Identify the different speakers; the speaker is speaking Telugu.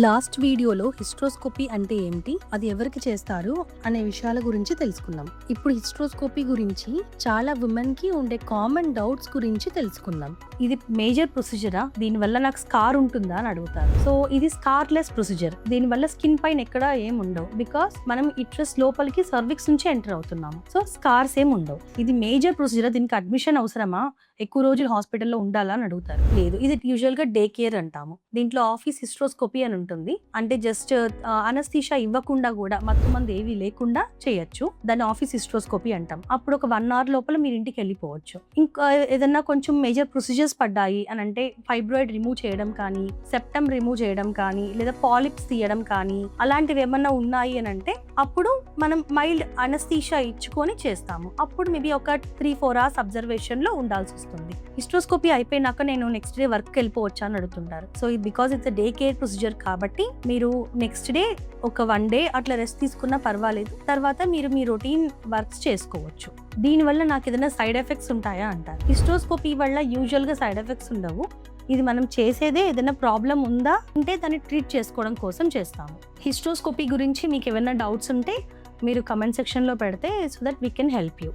Speaker 1: లాస్ట్ వీడియోలో హిస్ట్రోస్కోపీ అంటే ఏమిటి, అది ఎవరికి చేస్తారు అనే విషయాల గురించి తెలుసుకున్నాం. ఇప్పుడు హిస్ట్రోస్కోపీ గురించి చాలా ఉమెన్ కి ఉండే కామన్ డౌట్స్ గురించి తెలుసుకుందాం.
Speaker 2: ఇది మేజర్ ప్రొసీజరా, దీనివల్ల నాకు స్కార్ ఉంటుందా అని అడుగుతారు. సో ఇది స్కార్లెస్ ప్రొసీజర్. దీనివల్ల స్కిన్ పైన ఎక్కడ ఏం ఉండవు, బికాస్ మనం ఇట్రస్ లోపలికి సర్విక్స్ నుంచి ఎంటర్ అవుతున్నాము. సో స్కార్స్ ఏం ఉండవు. ఇది మేజర్ ప్రొసీజర్. దీనికి అడ్మిషన్ అవసరమా, ఎక్కువ రోజులు హాస్పిటల్లో ఉండాలా అని అడుగుతారు. లేదు, ఇది యూజువల్ గా డే కేర్ అంటాము. దీంట్లో ఆఫీస్ హిస్ట్రోస్కోపీ అని ఉంటుంది. అంటే జస్ట్ అనస్థీషియా ఇవ్వకుండా కూడా, మత్తు మంది ఏవి లేకుండా చేయొచ్చు. దాన్ని ఆఫీస్ హిస్ట్రోస్కోపీ అంటాం. అప్పుడు ఒక 1 hour లోపల మీరు ఇంటికి వెళ్ళిపోవచ్చు. ఇంకా ఏదన్నా కొంచెం మేజర్ ప్రొసీజర్స్ పడ్డాయి అని అంటే ఫైబ్రాయిడ్ రిమూవ్ చేయడం కానీ, సెప్టమ్ రిమూవ్ చేయడం కానీ, లేదా పాలిప్స్ తీయడం కానీ, అలాంటివి ఏమన్నా ఉన్నాయి అని అంటే అప్పుడు మనం మైల్డ్ అనస్థీషియా ఇచ్చుకొని చేస్తాము. అప్పుడు మేబీ ఒక 3-4 hours అబ్జర్వేషన్ లో ఉండాల్సి వస్తుంది. హిస్ట్రోస్కోపీ అయిపోయినాక నేను నెక్స్ట్ డే వర్క్ వెళ్ళిపోవచ్చా అని అడుగుతుంటారు. సో ఇది because it's day care procedure కాబట్టి మీరు నెక్స్ట్ డే ఒక 1 day అట్లా రెస్ట్ తీసుకున్నా పర్వాలేదు. తర్వాత మీరు మీ రొటీన్ వర్క్స్ చేసుకోవచ్చు. దీనివల్ల నాకు ఏదైనా సైడ్ ఎఫెక్ట్స్ ఉంటాయా అంటారు. హిస్ట్రోస్కోపీ వల్ల యూజువల్ గా సైడ్ ఎఫెక్ట్స్ ఉండవు. ఇది మనం చేసేదే ఏదైనా ప్రాబ్లం ఉందా అంటే దాన్ని ట్రీట్ చేసుకోవడం కోసం చేస్తాము. హిస్ట్రోస్కోపీ గురించి మీకు ఏమైనా డౌట్స్ ఉంటే మీరు కమెంట్ సెక్షన్లో పెడితే so that we can help you.